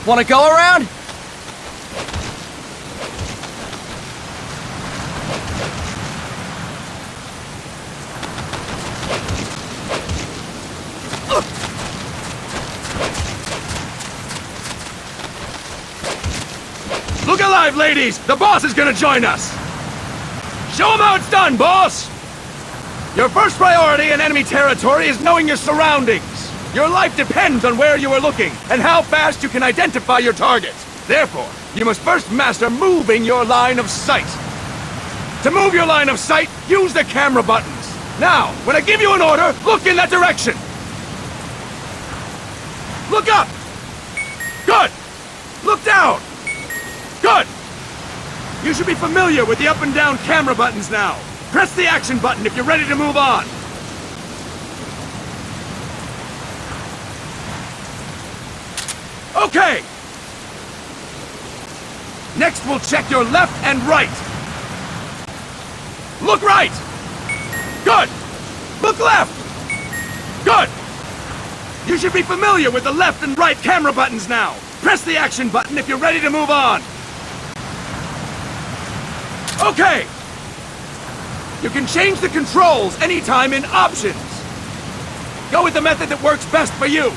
Wanna go around? Look alive, ladies! The boss is gonna join us! Show him how it's done, boss! Your first priority in enemy territory is knowing your surroundings. Your life depends on where you are looking, and how fast you can identify your targets. Therefore, you must first master moving your line of sight. To move your line of sight, use the camera buttons. Now, when I give you an order, look in that direction! Look up! Good! Look down! Good! You should be familiar with the up and down camera buttons now. Press the action button if you're ready to move on. Okay! Next we'll check your left and right. Look right! Good! Look left! Good! You should be familiar with the left and right camera buttons now. Press the action button if you're ready to move on. Okay! You can change the controls anytime in Options. Go with the method that works best for you.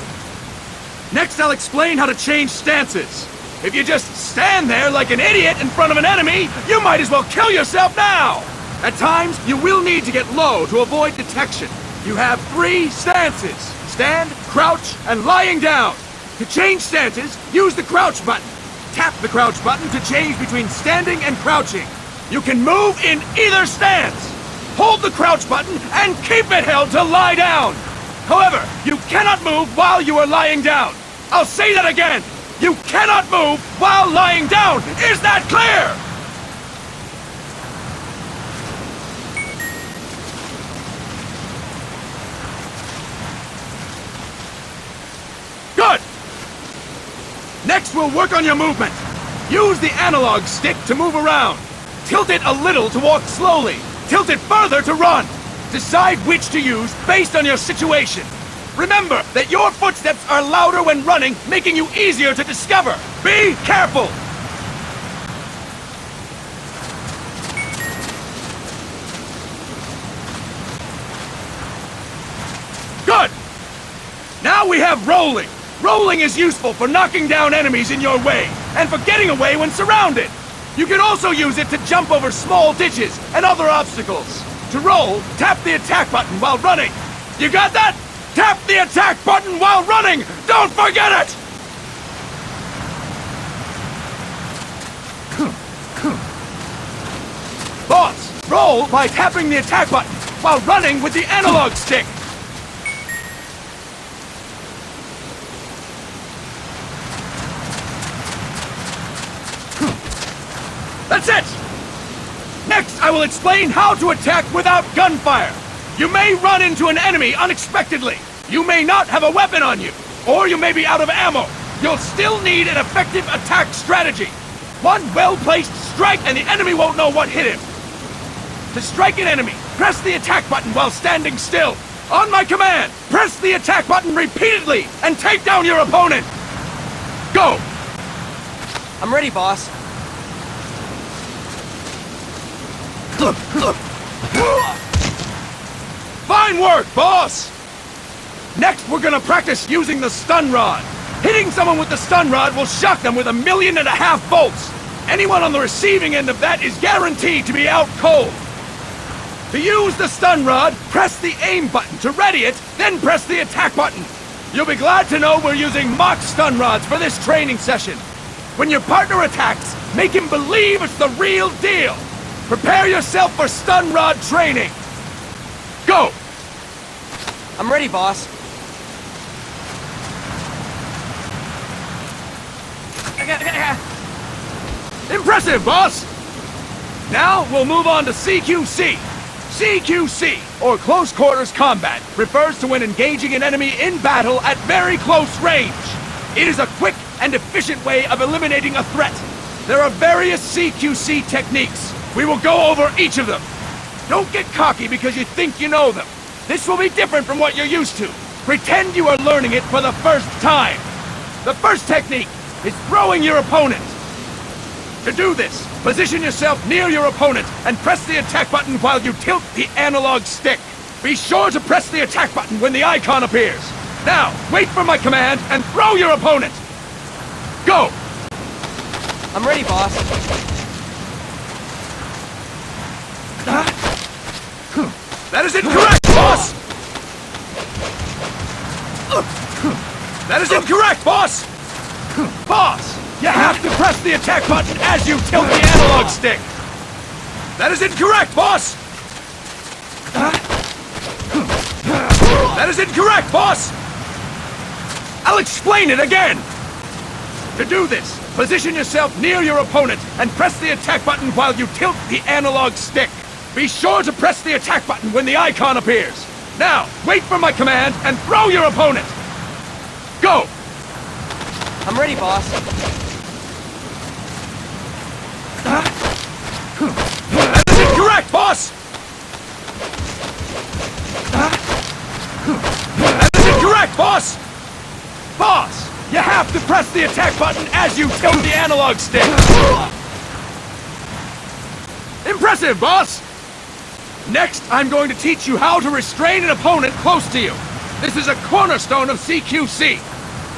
Next, I'll explain how to change stances. If you just stand there like an idiot in front of an enemy, you might as well kill yourself now! At times, you will need to get low to avoid detection. You have 3 stances: stand, crouch, and lying down. To change stances, use the crouch button. Tap the crouch button to change between standing and crouching. You can move in either stance. Hold the crouch button and keep it held to lie down. However, you cannot move while you are lying down. I'll say that again. You cannot move while lying down. Is that clear? Good. Next, we'll work on your movement. Use the analog stick to move around. Tilt it a little to walk slowly. Tilt it further to run. Decide which to use based on your situation. Remember that your footsteps are louder when running, making you easier to discover. Be careful! Good! Now we have rolling. Rolling is useful for knocking down enemies in your way, and for getting away when surrounded. You can also use it to jump over small ditches and other obstacles. To roll, tap the attack button while running. You got that? Tap the attack button while running! Don't forget it! Boss, roll by tapping the attack button while running with the analog stick. That's it! Next, I will explain how to attack without gunfire. You may run into an enemy unexpectedly. You may not have a weapon on you, or you may be out of ammo. You'll still need an effective attack strategy. One well-placed strike and the enemy won't know what hit him. To strike an enemy, press the attack button while standing still. On my command, press the attack button repeatedly and take down your opponent. Go! I'm ready, boss. Fine work, boss! Next, we're gonna practice using the stun rod. Hitting someone with the stun rod will shock them with 1.5 million volts. Anyone on the receiving end of that is guaranteed to be out cold. To use the stun rod, press the aim button to ready it, then press the attack button. You'll be glad to know we're using mock stun rods for this training session. When your partner attacks, make him believe it's the real deal. Prepare yourself for stun rod training. Go! I'm ready, boss. Impressive, boss! Now, we'll move on to CQC. CQC, or Close Quarters Combat, refers to when engaging an enemy in battle at very close range. It is a quick and efficient way of eliminating a threat. There are various CQC techniques. We will go over each of them. Don't get cocky because you think you know them. This will be different from what you're used to. Pretend you are learning it for the first time. The first technique is throwing your opponent. To do this, position yourself near your opponent and press the attack button while you tilt the analog stick. Be sure to press the attack button when the icon appears. Now, wait for my command and throw your opponent. Go! I'm ready, boss. That is incorrect, boss! That is incorrect, boss! Boss, you have to press the attack button as you tilt the analog stick! That is incorrect, boss! That is incorrect, boss! I'll explain it again! To do this, position yourself near your opponent and press the attack button while you tilt the analog stick. Be sure to press the attack button when the icon appears. Now, wait for my command and throw your opponent! Go! I'm ready, boss. That is incorrect, boss! That is incorrect, boss! Boss, you have to press the attack button as you tilt the analog stick! Impressive, boss! Next, I'm going to teach you how to restrain an opponent close to you. This is a cornerstone of CQC.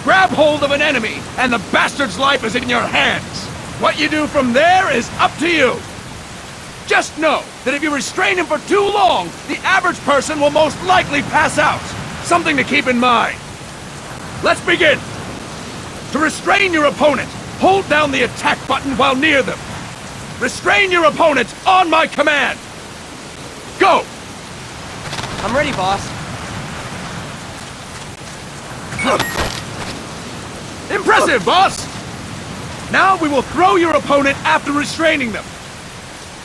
Grab hold of an enemy, and the bastard's life is in your hands. What you do from there is up to you. Just know that if you restrain him for too long, the average person will most likely pass out. Something to keep in mind. Let's begin. To restrain your opponent, hold down the attack button while near them. Restrain your opponent on my command. Go! I'm ready, boss. Impressive, boss! Now we will throw your opponent after restraining them.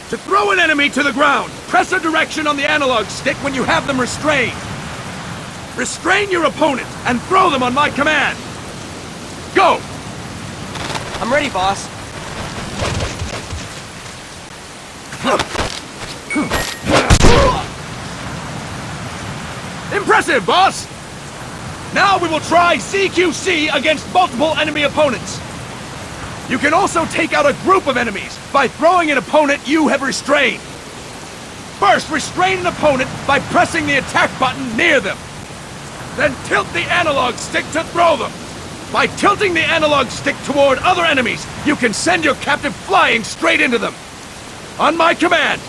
To throw an enemy to the ground, press a direction on the analog stick when you have them restrained. Restrain your opponent and throw them on my command. Go! I'm ready, boss. Impressive, boss! Now we will try CQC against multiple enemy opponents. You can also take out a group of enemies by throwing an opponent you have restrained. First, restrain an opponent by pressing the attack button near them. Then tilt the analog stick to throw them. By tilting the analog stick toward other enemies, you can send your captive flying straight into them. On my command,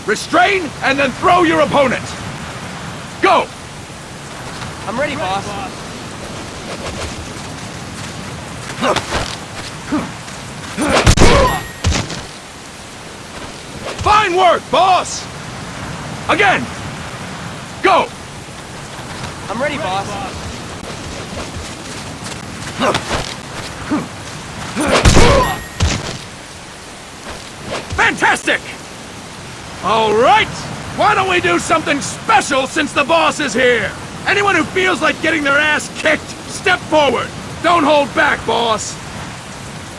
restrain and then throw your opponent. Go! I'm ready, boss. Fine work, boss! Again! Go! I'm ready, boss. Fantastic! All right! Why don't we do something special since the boss is here? Anyone who feels like getting their ass kicked, step forward. Don't hold back, boss.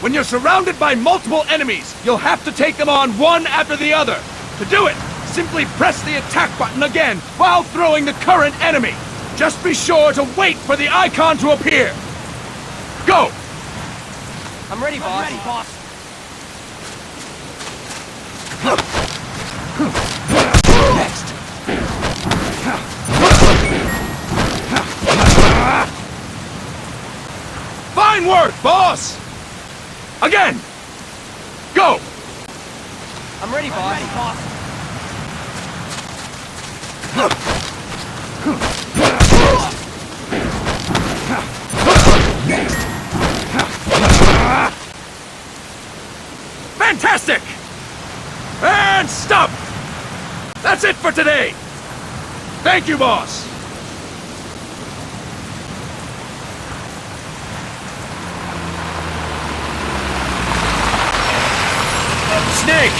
When you're surrounded by multiple enemies, you'll have to take them on one after the other. To do it, simply press the attack button again while throwing the current enemy. Just be sure to wait for the icon to appear. Go! I'm ready, boss. Next. Fine work, boss! Again! Go! I'm ready, boss. Next. Fantastic! And stop! That's it for today! Thank you, boss! Snake!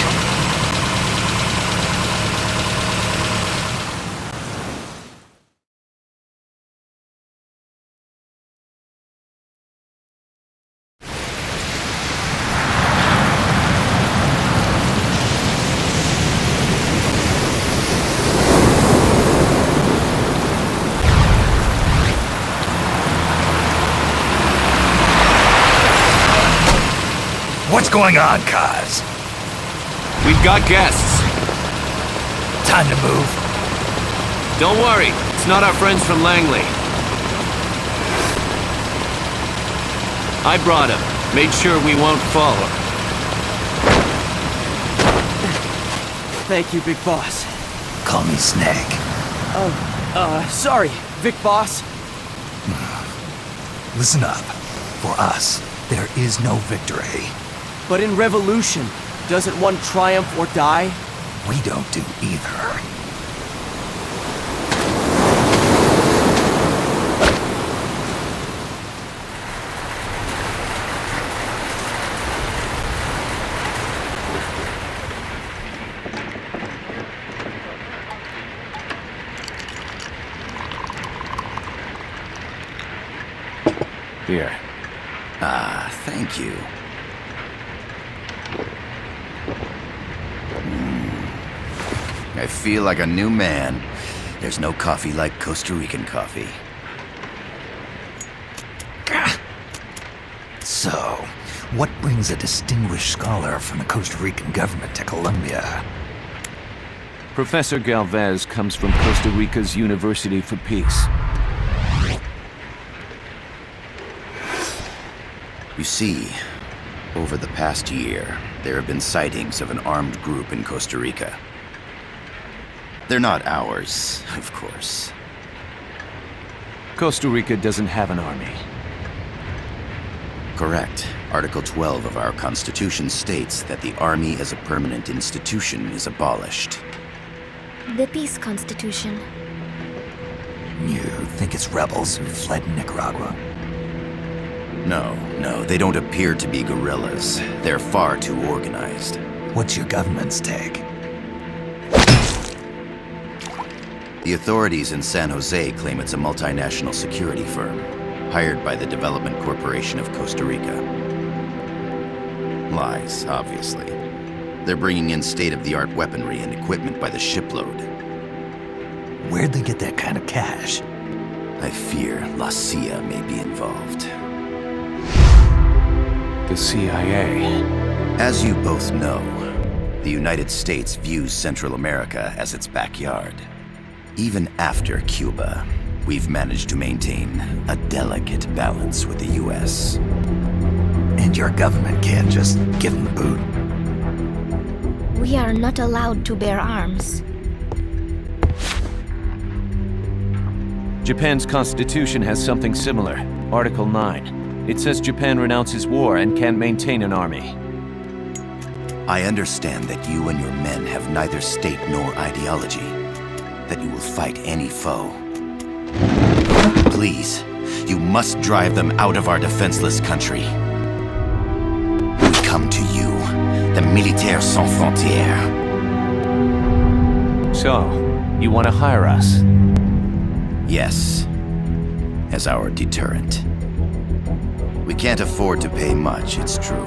What's going on, Kaz? We've got guests. Time to move. Don't worry, it's not our friends from Langley. I brought him. Made sure we won't fall. Thank you, Big Boss. Call me Snake. Sorry, Vic Boss. Listen up. For us, there is no victory. But in revolution, doesn't one triumph or die? We don't do either. Here. Thank you. I feel like a new man. There's no coffee like Costa Rican coffee. So, what brings a distinguished scholar from the Costa Rican government to Colombia? Professor Galvez comes from Costa Rica's University for Peace. You see, over the past year, there have been sightings of an armed group in Costa Rica. They're not ours, of course. Costa Rica doesn't have an army. Correct. Article 12 of our Constitution states that the Army as a permanent institution is abolished. The Peace Constitution. You think it's rebels who fled Nicaragua? No, they don't appear to be guerrillas. They're far too organized. What's your government's take? The authorities in San Jose claim it's a multinational security firm, hired by the Development Corporation of Costa Rica. Lies, obviously. They're bringing in state-of-the-art weaponry and equipment by the shipload. Where'd they get that kind of cash? I fear La CIA may be involved. The CIA. As you both know, the United States views Central America as its backyard. Even after Cuba, we've managed to maintain a delicate balance with the US. And your government can't just give them the boot? We are not allowed to bear arms. Japan's constitution has something similar. Article 9. It says Japan renounces war and can't maintain an army. I understand that you and your men have neither state nor ideology. That you will fight any foe. Please, you must drive them out of our defenseless country. We come to you, the Militaires Sans Frontières. So, you want to hire us? Yes, as our deterrent. We can't afford to pay much, it's true.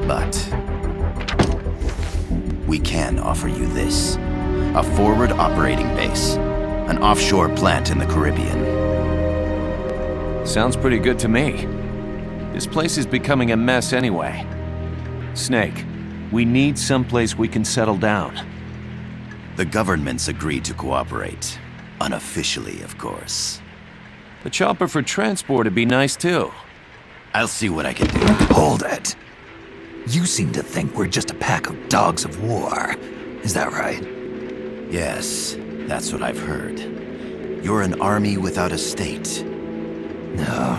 But we can offer you this. A forward operating base. An offshore plant in the Caribbean. Sounds pretty good to me. This place is becoming a mess anyway. Snake, we need someplace we can settle down. The government's agreed to cooperate. Unofficially, of course. A chopper for transport would be nice too. I'll see what I can do. Hold it. You seem to think we're just a pack of dogs of war. Is that right? Yes, that's what I've heard. You're an army without a state. No,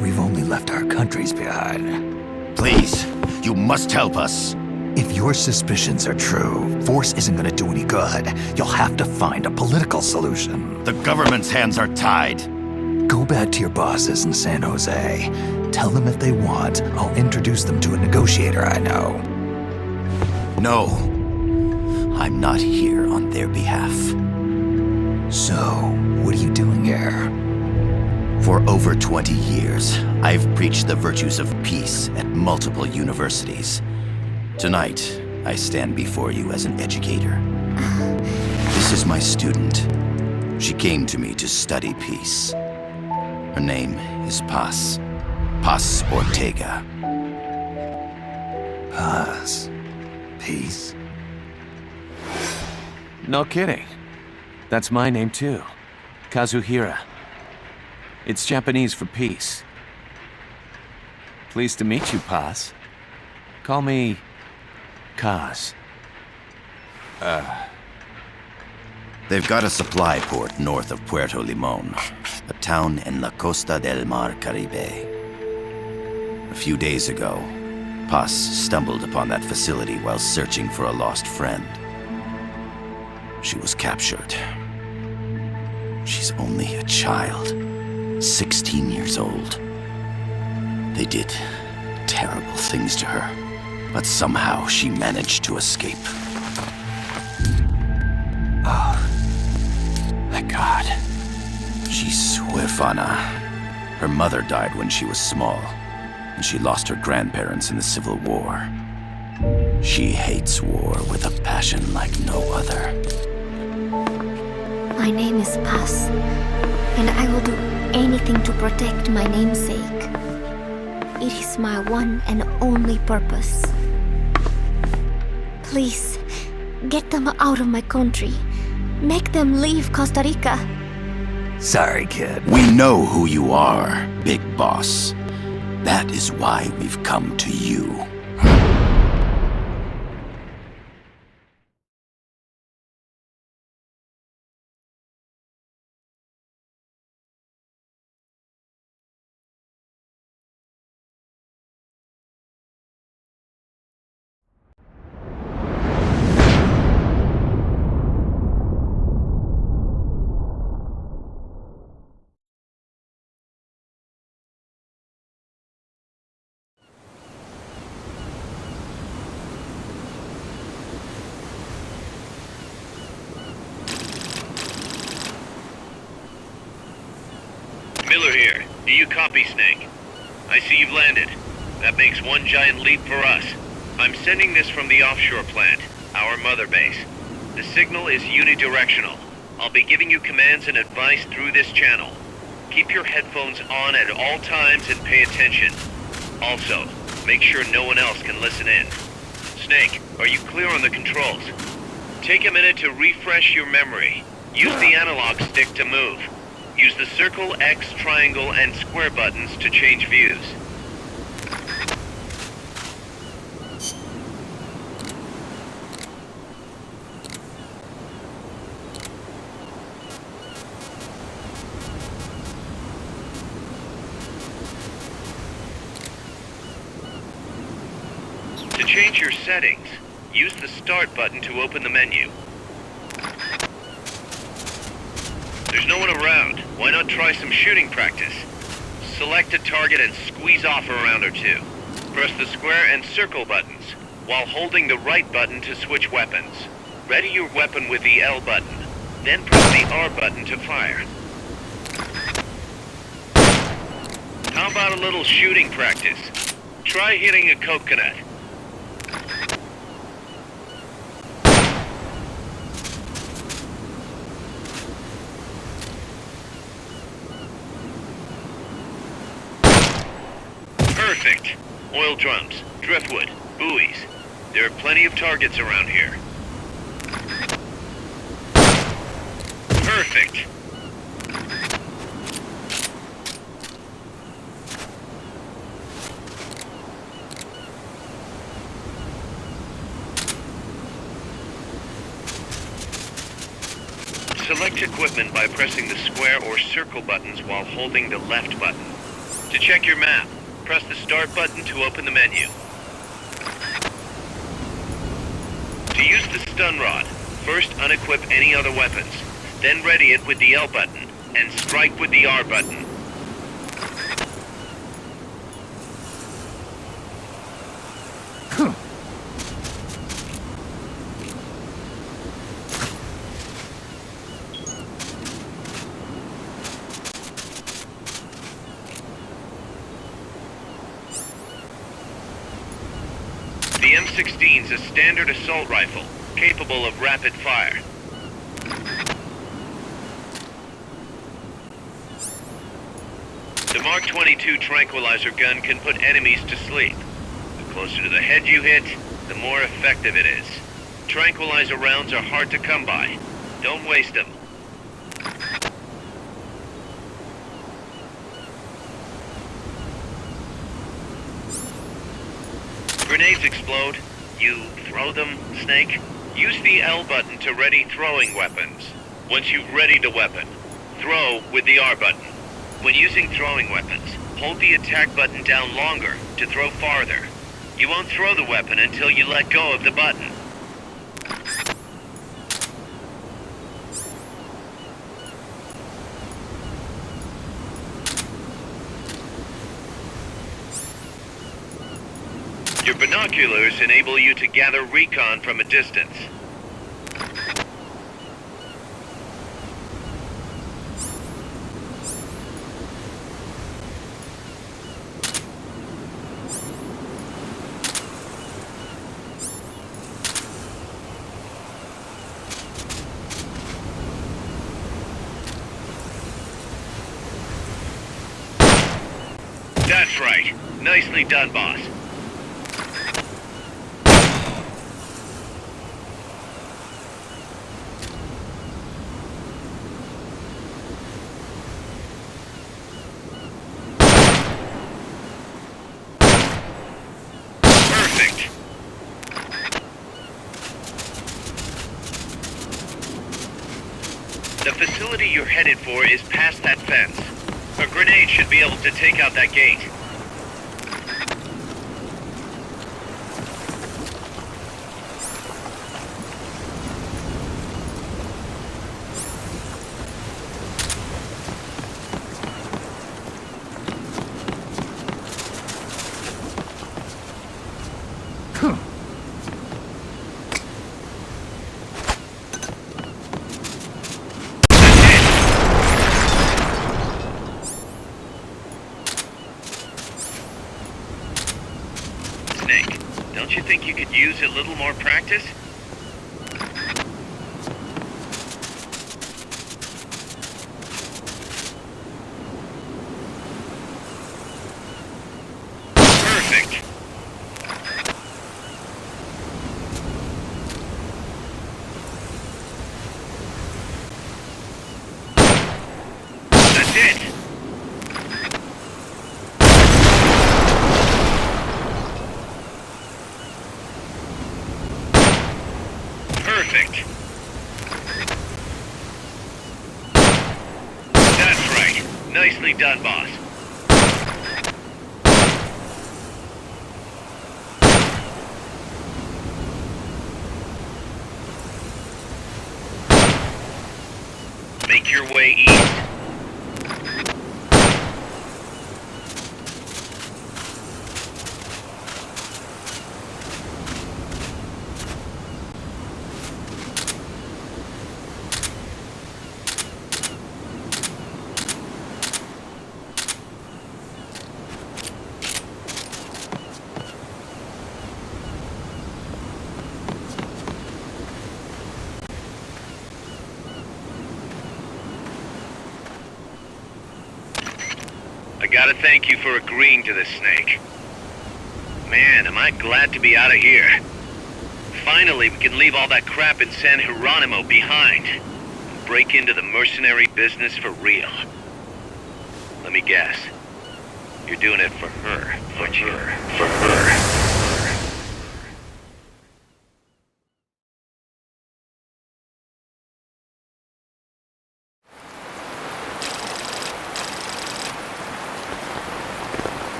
we've only left our countries behind. Please, you must help us. If your suspicions are true, force isn't gonna do any good. You'll have to find a political solution. The government's hands are tied. Go back to your bosses in San Jose. Tell them if they want, I'll introduce them to a negotiator I know. No. I'm not here on their behalf. So, what are you doing here? For over 20 years, I've preached the virtues of peace at multiple universities. Tonight, I stand before you as an educator. This is my student. She came to me to study peace. Her name is Paz. Paz Ortega. Paz. Peace. No kidding. That's my name too. Kazuhira. It's Japanese for peace. Pleased to meet you, Paz. Call me Kaz. They've got a supply port north of Puerto Limon, a town in la Costa del Mar Caribe. A few days ago, Paz stumbled upon that facility while searching for a lost friend. She was captured. She's only a child, 16 years old. They did terrible things to her, but somehow she managed to escape. Oh, my God. She's huérfana. Her mother died when she was small, and she lost her grandparents in the Civil War. She hates war with a passion like no other. My name is Paz, and I will do anything to protect my namesake. It is my one and only purpose. Please, get them out of my country. Make them leave Costa Rica. Sorry, kid. We know who you are, Big Boss. That is why we've come to you. Miller here. Do you copy, Snake? I see you've landed. That makes one giant leap for us. I'm sending this from the offshore plant, our mother base. The signal is unidirectional. I'll be giving you commands and advice through this channel. Keep your headphones on at all times and pay attention. Also, make sure no one else can listen in. Snake, are you clear on the controls? Take a minute to refresh your memory. Use the analog stick to move. Use the circle, X, triangle, and square buttons to change views. To change your settings, use the Start button to open the menu. There's no one around. Why not try some shooting practice? Select a target and squeeze off a round or two. Press the square and circle buttons, while holding the right button to switch weapons. Ready your weapon with the L button, then press the R button to fire. How about a little shooting practice? Try hitting a coconut. Perfect. Oil drums, driftwood, buoys. There are plenty of targets around here. Perfect. Select equipment by pressing the square or circle buttons while holding the left button. To check your map, press the Start button to open the menu. To use the stun rod, first unequip any other weapons, then ready it with the L button, and strike with the R button. The M16 is a standard assault rifle, capable of rapid fire. The Mark 22 tranquilizer gun can put enemies to sleep. Closer to the head you hit, the more effective it is. Tranquilizer rounds are hard to come by. Don't waste them. Grenades explode. You throw them, Snake? Use the L button to ready throwing weapons. Once you've readied a weapon, throw with the R button. When using throwing weapons, hold the attack button down longer to throw farther. You won't throw the weapon until you let go of the button. Your binoculars enable you to gather recon from a distance. That's right. Nicely done, boss. Perfect. The facility you're headed for is past that fence. A grenade should be able to take out that gate. Snake, don't you think you could use a little more practice? Perfect. That's it. Perfect. That's right. Nicely done, boss. Make your way east. I gotta thank you for agreeing to this, Snake. Man, am I glad to be out of here. Finally, we can leave all that crap in San Geronimo behind. And break into the mercenary business for real. Let me guess. You're doing it for her, aren't you? For her.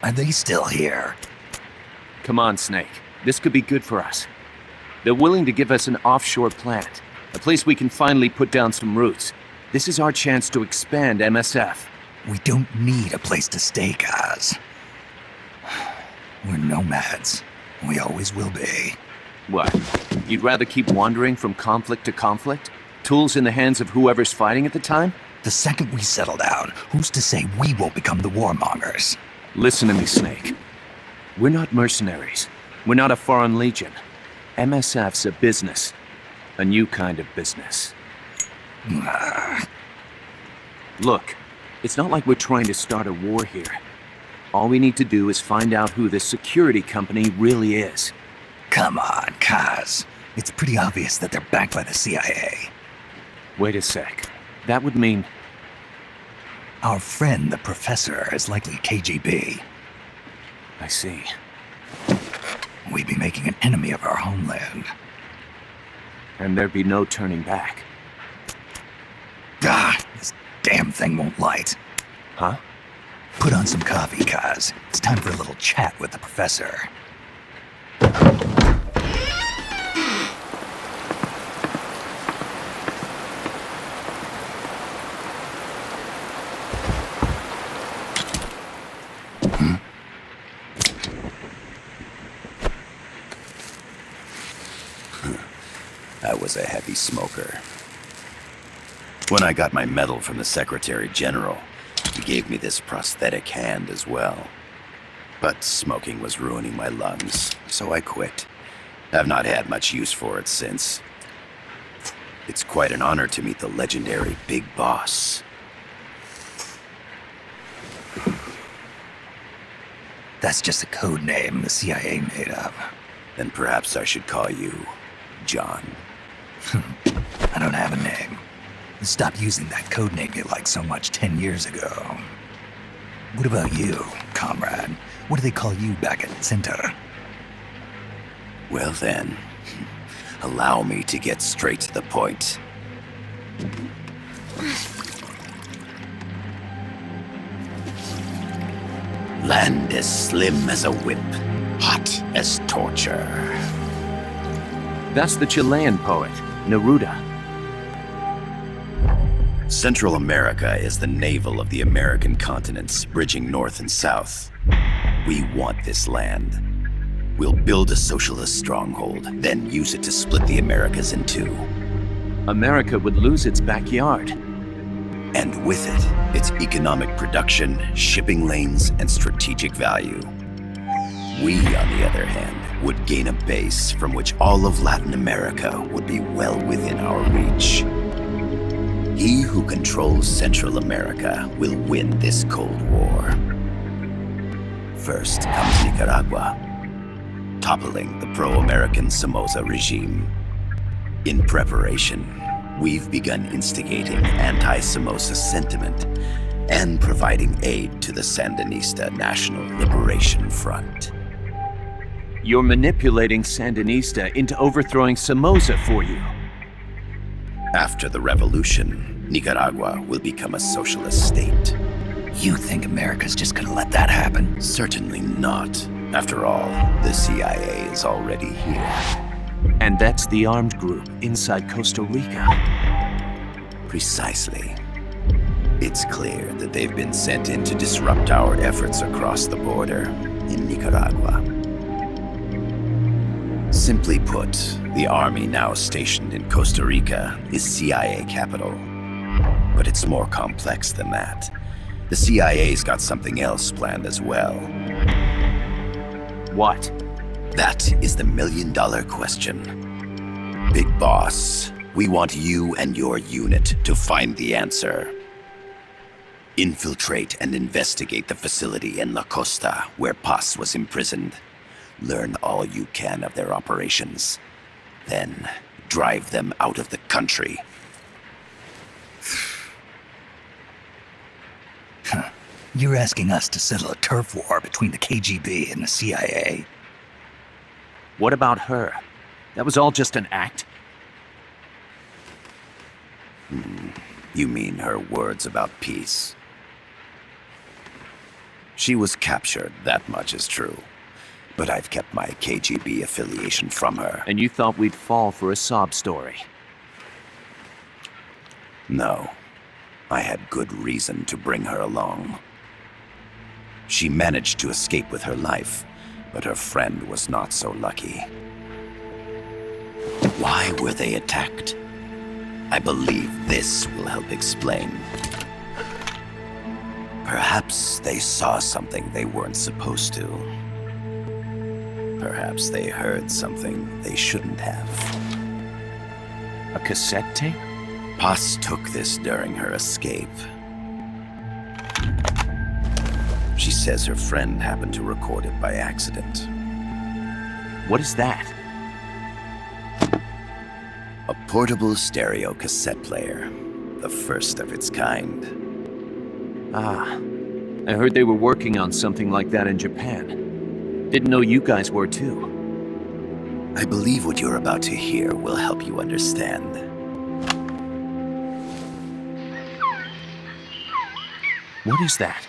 Are they still here? Come on, Snake. This could be good for us. They're willing to give us an offshore plant, a place we can finally put down some roots. This is our chance to expand MSF. We don't need a place to stay, Kaz. We're nomads. We always will be. What? You'd rather keep wandering from conflict to conflict? Tools in the hands of whoever's fighting at the time? The second we settle down, who's to say we won't become the warmongers? Listen to me, Snake. We're not mercenaries. We're not a foreign legion. MSF's a business. A new kind of business. Look, it's not like we're trying to start a war here. All we need to do is find out who this security company really is. Come on, Kaz. It's pretty obvious that they're backed by the CIA. Wait a sec. That would mean... Our friend, the professor, is likely KGB. I see. We'd be making an enemy of our homeland. And there'd be no turning back. This damn thing won't light. Huh? Put on some coffee, Kaz. It's time for a little chat with the professor. I was a heavy smoker. When I got my medal from the Secretary General, he gave me this prosthetic hand as well. But smoking was ruining my lungs, so I quit. I've not had much use for it since. It's quite an honor to meet the legendary Big Boss. That's just a code name the CIA made up. Then perhaps I should call you John. I don't have a name. Stop using that code name you liked so much 10 years ago. What about you, comrade? What do they call you back at Center? Well then, allow me to get straight to the point. Land as slim as a whip, hot as torture. That's the Chilean poet, Neruda. Central America is the navel of the American continents, bridging north and south. We want this land. We'll build a socialist stronghold, then use it to split the Americas in two. America would lose its backyard. And with it, its economic production, shipping lanes, and strategic value. We, on the other hand, would gain a base from which all of Latin America would be well within our reach. He who controls Central America will win this Cold War. First comes Nicaragua, toppling the pro-American Somoza regime. In preparation, we've begun instigating anti-Somoza sentiment and providing aid to the Sandinista National Liberation Front. You're manipulating Sandinista into overthrowing Somoza for you. After the revolution, Nicaragua will become a socialist state. You think America's just gonna let that happen? Certainly not. After all, the CIA is already here. And that's the armed group inside Costa Rica. Precisely. It's clear that they've been sent in to disrupt our efforts across the border in Nicaragua. Simply put, the army now stationed in Costa Rica is CIA capital. But it's more complex than that. The CIA's got something else planned as well. What? That is the million-dollar question. Big Boss, we want you and your unit to find the answer. Infiltrate and investigate the facility in La Costa where Paz was imprisoned. Learn all you can of their operations. Then, drive them out of the country. You're asking us to settle a turf war between the KGB and the CIA? What about her? That was all just an act? You mean her words about peace? She was captured, that much is true. But I've kept my KGB affiliation from her. And you thought we'd fall for a sob story? No. I had good reason to bring her along. She managed to escape with her life, but her friend was not so lucky. Why were they attacked? I believe this will help explain. Perhaps they saw something they weren't supposed to. Perhaps they heard something they shouldn't have. A cassette tape? Paz took this during her escape. She says her friend happened to record it by accident. What is that? A portable stereo cassette player. The first of its kind. Ah, I heard they were working on something like that in Japan. Didn't know you guys were too. I believe what you're about to hear will help you understand. What is that?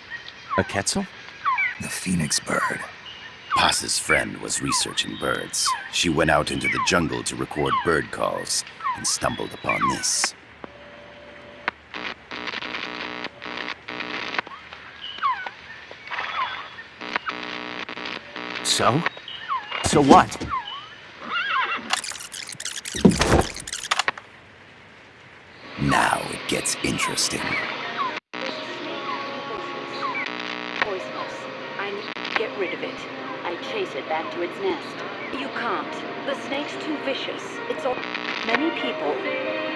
A quetzal? The phoenix bird. Paz's friend was researching birds. She went out into the jungle to record bird calls and stumbled upon this. So? So what? Now it gets interesting. Poisonous. I need to get rid of it. I chase it back to its nest. You can't. The snake's too vicious. It's all many people.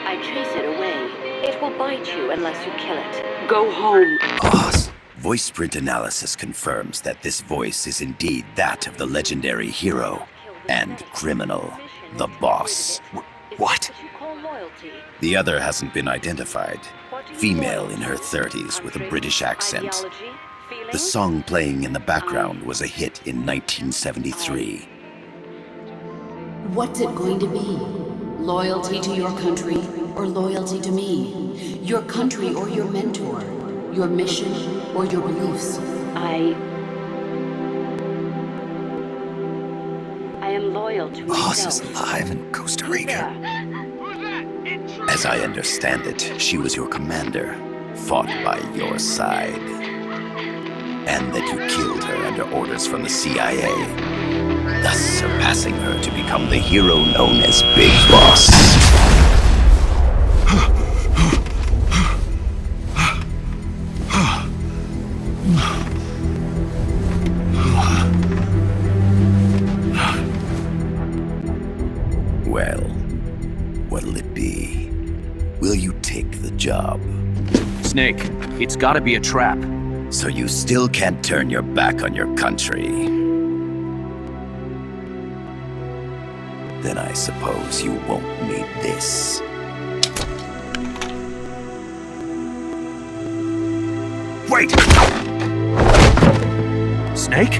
I chase it away. It will bite you unless you kill it. Go home. Paz. Voice print analysis confirms that this voice is indeed that of the legendary hero and criminal, the boss. What? The other hasn't been identified. Female in her 30s with a British accent. The song playing in the background was a hit in 1973. What's it going to be? Loyalty to your country or loyalty to me? Your country or your mentor? Your mission or your beliefs? I am loyal to Paz myself. is alive in Costa Rica. As I understand it, she was your commander, fought by your side. And that you killed her under orders from the CIA, thus surpassing her to become the hero known as Big Boss. Well, what'll it be? Will you take the job? Snake, it's gotta be a trap. So you still can't turn your back on your country? Then I suppose you won't need this. Wait! Snake?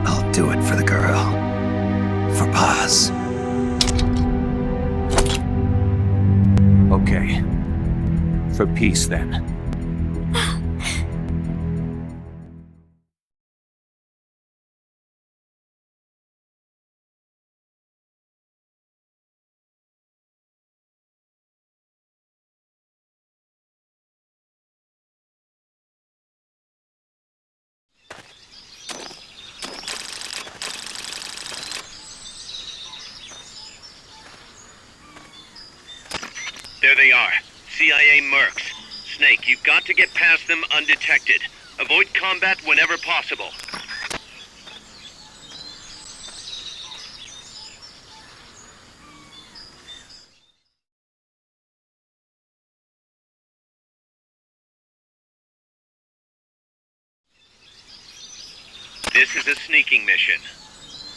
I'll do it for the girl. For Paz. Okay. For peace, then. There they are. CIA mercs. Snake, you've got to get past them undetected. Avoid combat whenever possible. This is a sneaking mission.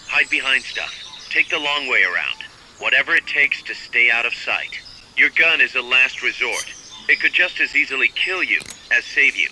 Hide behind stuff. Take the long way around. Whatever it takes to stay out of sight. Your gun is a last resort. It could just as easily kill you as save you.